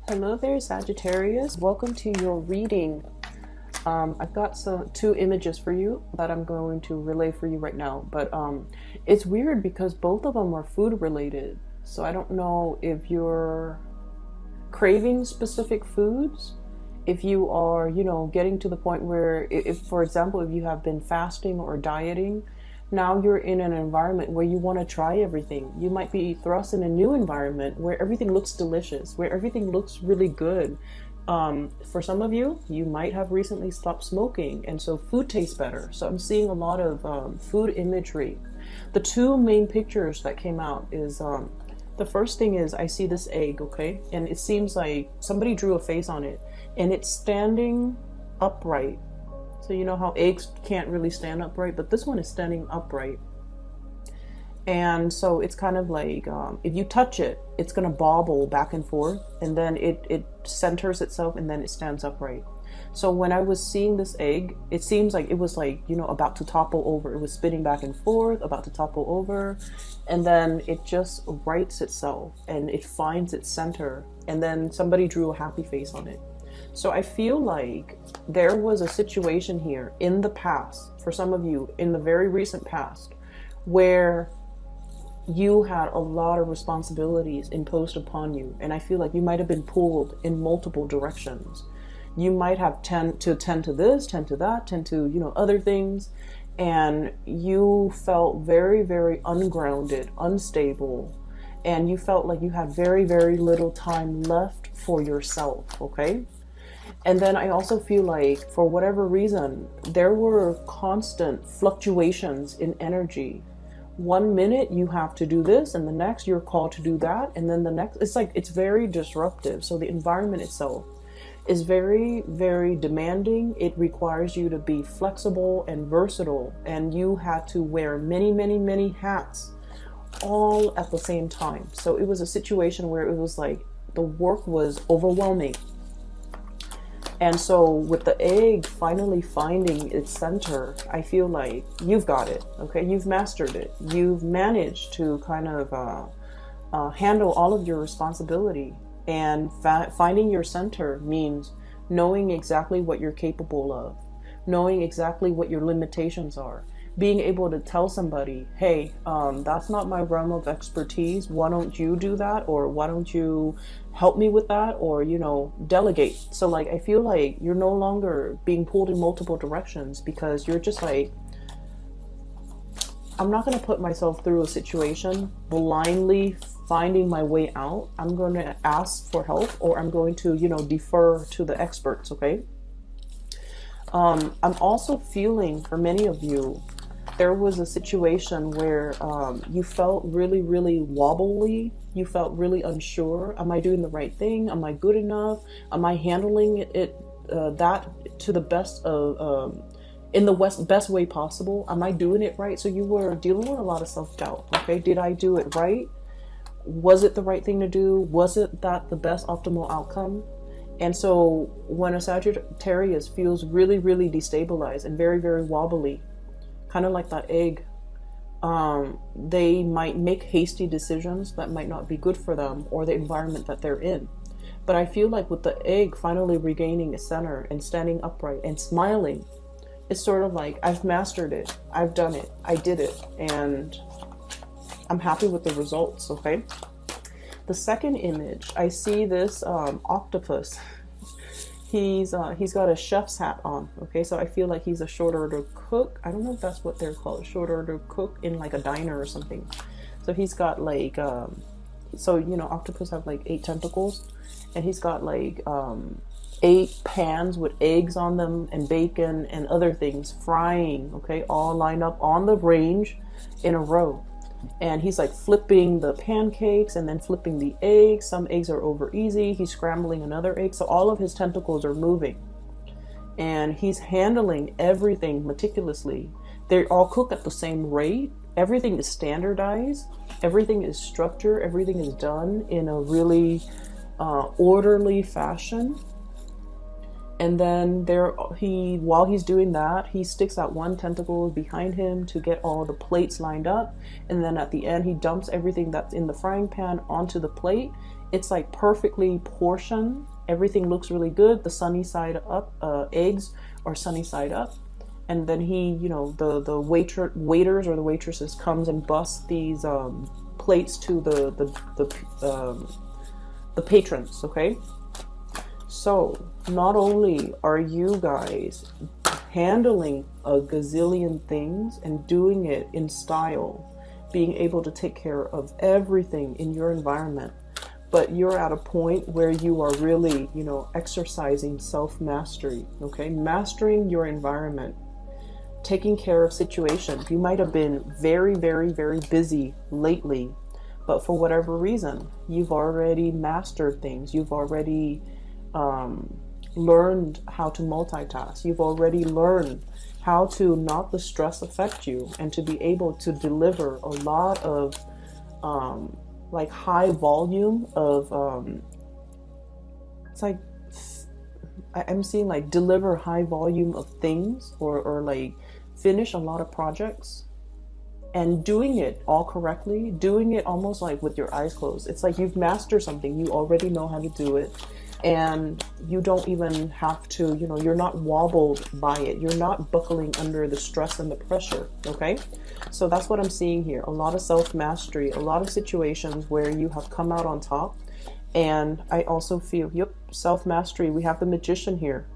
Hello there, Sagittarius. Welcome to your reading. I've got two images for you that I'm going to relay for you right now, but it's weird because both of them are food related. So I don't know if you're craving specific foods, if you are, getting to the point where, if, for example, if you have been fasting or dieting, now you're in an environment where you want to try everything. You might be thrust in a new environment where everything looks delicious, where everything looks really good. For some of you, you might have recently stopped smoking, and so food tastes better. So I'm seeing a lot of food imagery. The two main pictures that came out is, the first thing is I see this egg, okay? And it seems like somebody drew a face on it, and it's standing upright. So you know how eggs can't really stand upright, but this one is standing upright. And so it's kind of like, if you touch it, it's going to bobble back and forth, and then it centers itself, and then it stands upright. So when I was seeing this egg, it seems like it was like, about to topple over. It was spinning back and forth, about to topple over, and then it just rights itself, and it finds its center, and then somebody drew a happy face on it. So I feel like there was a situation here in the past, for some of you, in the very recent past, where you had a lot of responsibilities imposed upon you. And I feel like you might have been pulled in multiple directions. You might have tend to this, tend to that, tend to, other things. And you felt very, very ungrounded, unstable. And you felt like you had very, very little time left for yourself, okay? And then I also feel like, for whatever reason, there were constant fluctuations in energy. 1 minute you have to do this, and the next you're called to do that, and then the next, it's very disruptive. So the environment itself is very, very demanding. It requires you to be flexible and versatile, and you had to wear many, many, many hats all at the same time. So it was a situation where it was like the work was overwhelming. And so with the egg finally finding its center, I feel like you've got it, okay? You've mastered it. You've managed to kind of handle all of your responsibility. And finding your center means knowing exactly what you're capable of, knowing exactly what your limitations are, being able to tell somebody, hey, that's not my realm of expertise. Why don't you do that? Or why don't you help me with that? Or, delegate. So like, I feel like you're no longer being pulled in multiple directions, because you're just like, I'm not going to put myself through a situation blindly finding my way out. I'm going to ask for help, or I'm going to, defer to the experts. Okay. I'm also feeling, for many of you, there was a situation where you felt really, really wobbly. You felt really unsure. Am I doing the right thing? Am I good enough? Am I handling that to the best of, in the best way possible? Am I doing it right? So you were dealing with a lot of self-doubt. Okay, did I do it right? Was it the right thing to do? Was it that the best optimal outcome? And so when a Sagittarius feels really, really destabilized and very, very wobbly, kind of like that egg, they might make hasty decisions that might not be good for them or the environment that they're in. But I feel like with the egg finally regaining its center and standing upright and smiling, it's sort of like, I've mastered it, I've done it, I did it, and I'm happy with the results, okay? The second image, I see this octopus. He's got a chef's hat on, okay? So I feel like he's a short order cook. I don't know if that's what they're called, short order cook in like a diner or something. So he's got like, octopus have like 8 tentacles, and he's got like 8 pans with eggs on them and bacon and other things frying, okay? All lined up on the range in a row. And he's like flipping the pancakes and then flipping the eggs. Some eggs are over easy. He's scrambling another egg. So all of his tentacles are moving. And he's handling everything meticulously. They all cook at the same rate. Everything is standardized. Everything is structured. Everything is done in a really orderly fashion. And then while he's doing that, he sticks out one tentacle behind him to get all the plates lined up. And then at the end, he dumps everything that's in the frying pan onto the plate. It's like perfectly portioned. Everything looks really good. The sunny side up, eggs are sunny side up. And then he, you know, the waiters or the waitresses comes and busts these plates to the patrons, okay? So not only are you guys handling a gazillion things and doing it in style, being able to take care of everything in your environment, but you're at a point where you are really, you know, exercising self-mastery, okay? Mastering your environment, taking care of situations. You might have been very, very, very busy lately, but for whatever reason, you've already mastered things. You've already learned how to multitask. You've already learned how to not the stress affect you and to be able to deliver a lot of like high volume of it's like I'm seeing like deliver high volume of things or like finish a lot of projects and doing it all correctly, doing it almost like with your eyes closed. It's like you've mastered something. You already know how to do it. And you don't even have to, you know, you're not wobbled by it. You're not buckling under the stress and the pressure, okay? So that's what I'm seeing here. A lot of self-mastery, a lot of situations where you have come out on top. And I also feel, yep, self-mastery. We have the Magician here.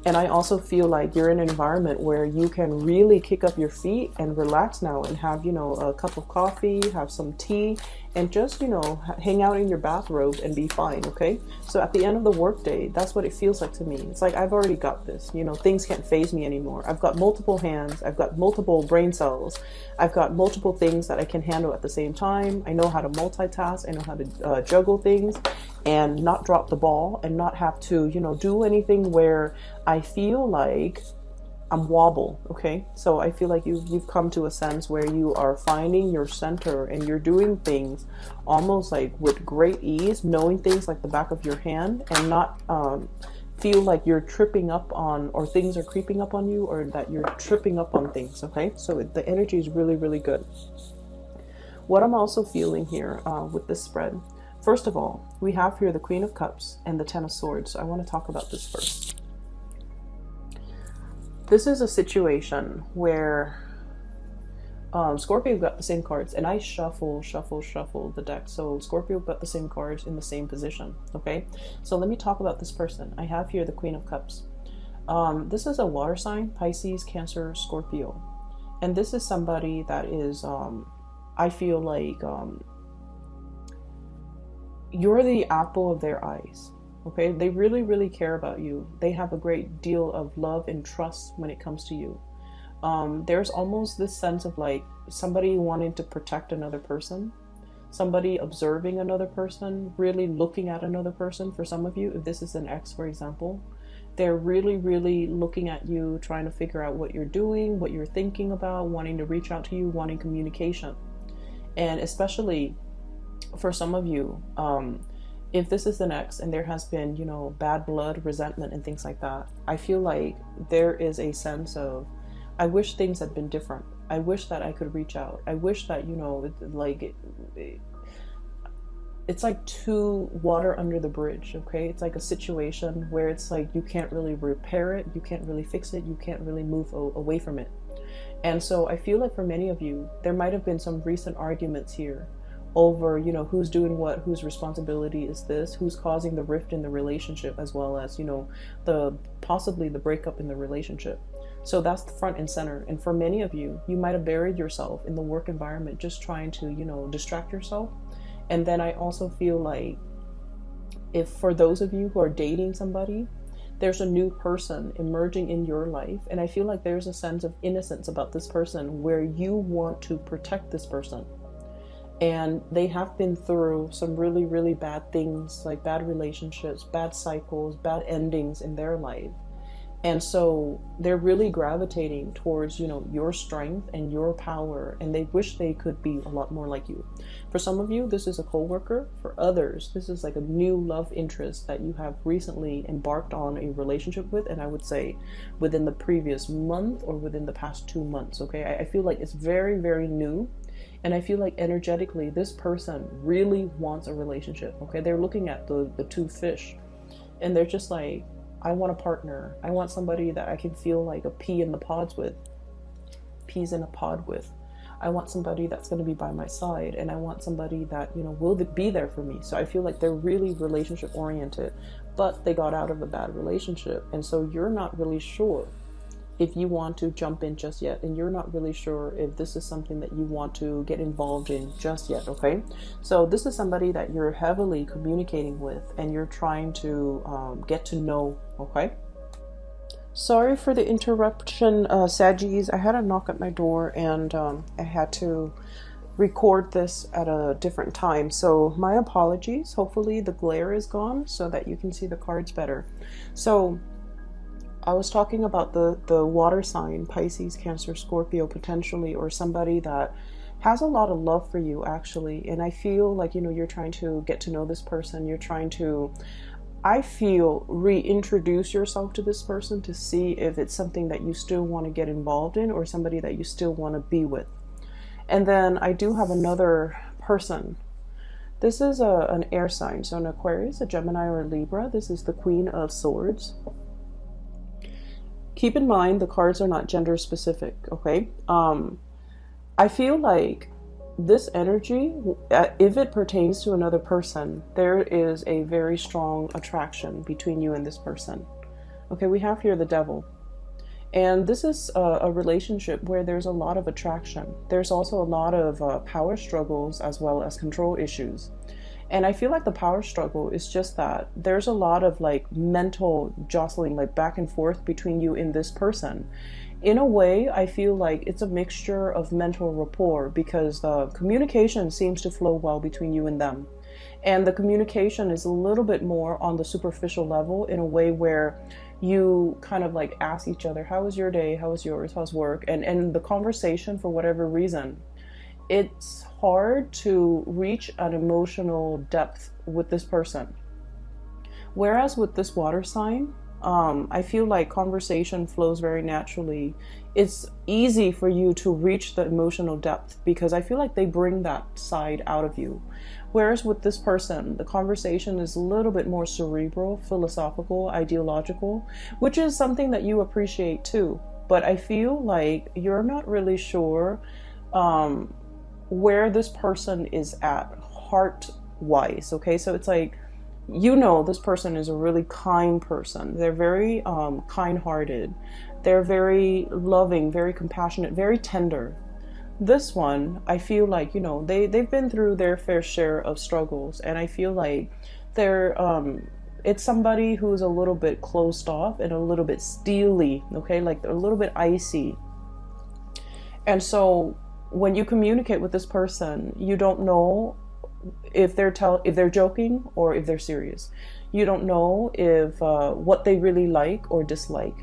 And I also feel like you're in an environment where you can really kick up your feet and relax now and have, you know, a cup of coffee, have some tea, and just, you know, hang out in your bathrobe and be fine, okay? So at the end of the workday, that's what it feels like to me. It's like, I've already got this. You know, things can't faze me anymore. I've got multiple hands. I've got multiple brain cells. I've got multiple things that I can handle at the same time. I know how to multitask. I know how to juggle things and not drop the ball and not have to, you know, do anything where I feel like I'm wobble, okay? So I feel like you've come to a sense where you are finding your center and you're doing things almost like with great ease, knowing things like the back of your hand and not feel like you're tripping up on, or things are creeping up on you, or that you're tripping up on things, okay? So the energy is really, really good. What I'm also feeling here with this spread, first of all, we have here the Queen of Cups and the Ten of Swords. So I want to talk about this first. This is a situation where Scorpio got the same cards, and I shuffle the deck. So Scorpio got the same cards in the same position, okay? So let me talk about this person. I have here the Queen of Cups. This is a water sign, Pisces, Cancer, Scorpio. And this is somebody that is, I feel like you're the apple of their eyes. Okay, they really, really care about you. They have a great deal of love and trust when it comes to you. There's almost this sense of like somebody wanting to protect another person, somebody observing another person, really looking at another person. For some of you, if this is an ex, for example, they're really, really looking at you, trying to figure out what you're doing, what you're thinking about, wanting to reach out to you, wanting communication. And especially for some of you, if this is an ex and there has been, you know, bad blood, resentment, and things like that, I feel like there is a sense of, I wish things had been different. I wish that I could reach out. I wish that, you know, it's like too water under the bridge, okay? It's like a situation where it's like you can't really repair it, you can't really fix it, you can't really move away from it. And so I feel like for many of you, there might have been some recent arguments here over, you know, who's doing what, whose responsibility is this, who's causing the rift in the relationship, as well as, you know, possibly the breakup in the relationship. So that's the front and center. And for many of you, you might have buried yourself in the work environment, just trying to, you know, distract yourself. And then I also feel like if for those of you who are dating somebody, there's a new person emerging in your life. And I feel like there's a sense of innocence about this person where you want to protect this person. And they have been through some really, really bad things, like bad relationships, bad cycles, bad endings in their life. And so they're really gravitating towards, you know, your strength and your power, and they wish they could be a lot more like you. For some of you, this is a coworker. For others, this is like a new love interest that you have recently embarked on a relationship with, and I would say within the previous month or within the past 2 months, okay? I feel like it's very, very new. And I feel like energetically, this person really wants a relationship. Okay, they're looking at the two fish, and they're just like, I want a partner. I want somebody that I can feel like a pea in the pods with, peas in a pod with. I want somebody that's going to be by my side, and I want somebody that, you know, will be there for me. So I feel like they're really relationship oriented, but they got out of a bad relationship. And so you're not really sure if you want to jump in just yet, and you're not really sure if this is something that you want to get involved in just yet. Okay, so this is somebody that you're heavily communicating with, and you're trying to get to know. Okay, sorry for the interruption, Saggies. I had a knock at my door, and I had to record this at a different time, so my apologies. Hopefully the glare is gone so that you can see the cards better. So I was talking about the water sign, Pisces, Cancer, Scorpio, potentially, or somebody that has a lot of love for you, actually. And I feel like, you know, you're trying to get to know this person. You're trying to, I feel, reintroduce yourself to this person to see if it's something that you still want to get involved in, or somebody that you still want to be with. And then I do have another person. This is an air sign, so an Aquarius, a Gemini, or a Libra. This is the Queen of Swords. Keep in mind, the cards are not gender specific, okay? I feel like this energy, if it pertains to another person, there is a very strong attraction between you and this person. Okay, we have here the Devil. And this is a relationship where there's a lot of attraction. There's also a lot of power struggles as well as control issues. And I feel like the power struggle is just that there's a lot of like mental jostling, like back and forth between you and this person. In a way, I feel like it's a mixture of mental rapport, because the communication seems to flow well between you and them. And the communication is a little bit more on the superficial level, in a way where you kind of like ask each other, how was your day? How was yours? How's work? And the conversation, for whatever reason, it's hard to reach an emotional depth with this person. Whereas with this water sign, I feel like conversation flows very naturally. It's easy for you to reach the emotional depth, because I feel like they bring that side out of you. Whereas with this person, the conversation is a little bit more cerebral, philosophical, ideological, which is something that you appreciate too. But I feel like you're not really sure where this person is at heart-wise, okay? So it's like, you know, this person is a really kind person. They're very kind-hearted. They're very loving, very compassionate, very tender. This one, I feel like, you know, they've been through their fair share of struggles, and I feel like they're it's somebody who's a little bit closed off and a little bit steely, okay? Like a little bit icy. And so when you communicate with this person, you don't know if they're joking or if they're serious. You don't know if what they really like or dislike.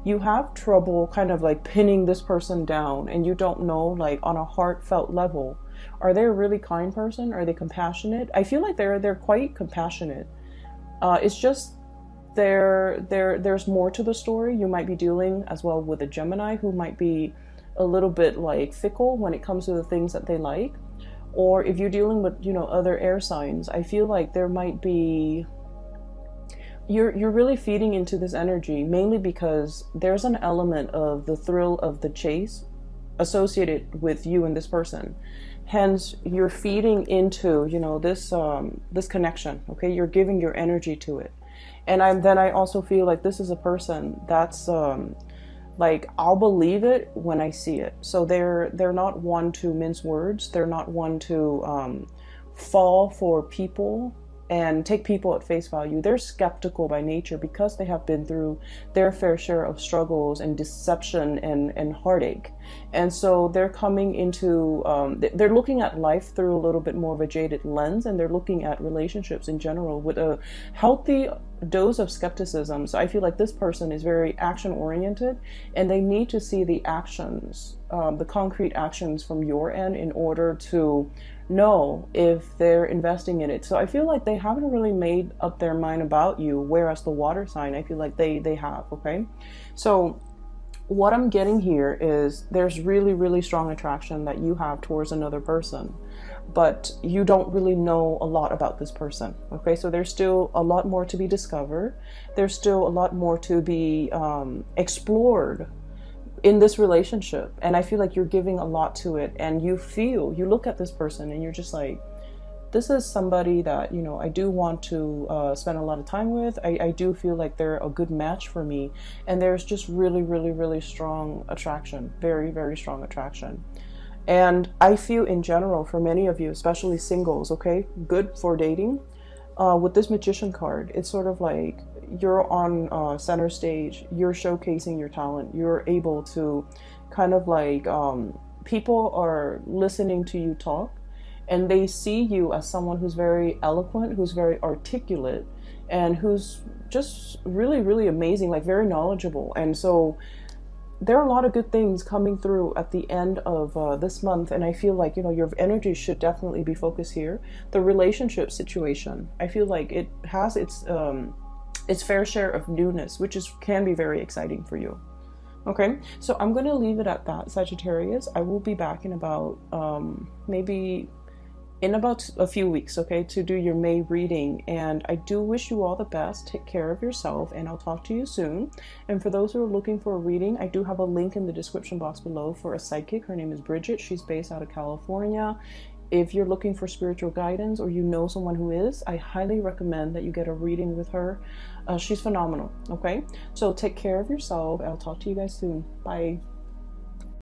You have trouble kind of like pinning this person down, and you don't know, like, on a heartfelt level, are they a really kind person? Are they compassionate? I feel like they're quite compassionate. It's just there's more to the story. You might be dealing as well with a Gemini who might be a little bit like fickle when it comes to the things that they like. Or if you're dealing with, you know, other air signs, I feel like there might be, you're really feeding into this energy, mainly because there's an element of the thrill of the chase associated with you and this person. Hence, you're feeding into, you know, this connection, okay? You're giving your energy to it. And I also feel like this is a person that's like, I'll believe it when I see it. So they're not one to mince words. They're not one to fall for people and take people at face value. They're skeptical by nature, because they have been through their fair share of struggles and deception and heartache. And so they're coming into, they're looking at life through a little bit more of a jaded lens, and they're looking at relationships in general with a healthy dose of skepticism. So I feel like this person is very action oriented, and they need to see the actions, the concrete actions from your end, in order to know if they're investing in it. So I feel like they haven't really made up their mind about you, whereas the water sign, I feel like they have, okay? So what I'm getting here is there's really, really strong attraction that you have towards another person, but you don't really know a lot about this person. Okay, so there's still a lot more to be discovered. There's still a lot more to be explored in this relationship. And I feel like you're giving a lot to it, and you look at this person and you're just like, this is somebody that, you know, I do want to spend a lot of time with. I do feel like they're a good match for me. And there's just really, really, really strong attraction. Very, very strong attraction. And I feel in general, for many of you, especially singles, okay, good for dating. With this Magician card, it's sort of like you're on center stage. You're showcasing your talent. You're able to kind of like, people are listening to you talk. And they see you as someone who's very eloquent, who's very articulate, and who's just really, really amazing, like very knowledgeable. And so there are a lot of good things coming through at the end of this month. And I feel like, you know, your energy should definitely be focused here. The relationship situation, I feel like it has its fair share of newness, which can be very exciting for you. Okay, so I'm going to leave it at that, Sagittarius. I will be back in about maybe in about a few weeks, okay, to do your May reading. And I do wish you all the best. Take care of yourself, and I'll talk to you soon. And for those who are looking for a reading, I do have a link in the description box below for a psychic. Her name is Bridget. She's based out of California. If you're looking for spiritual guidance, or you know someone who is, I highly recommend that you get a reading with her. She's phenomenal, okay? So take care of yourself. I'll talk to you guys soon. Bye.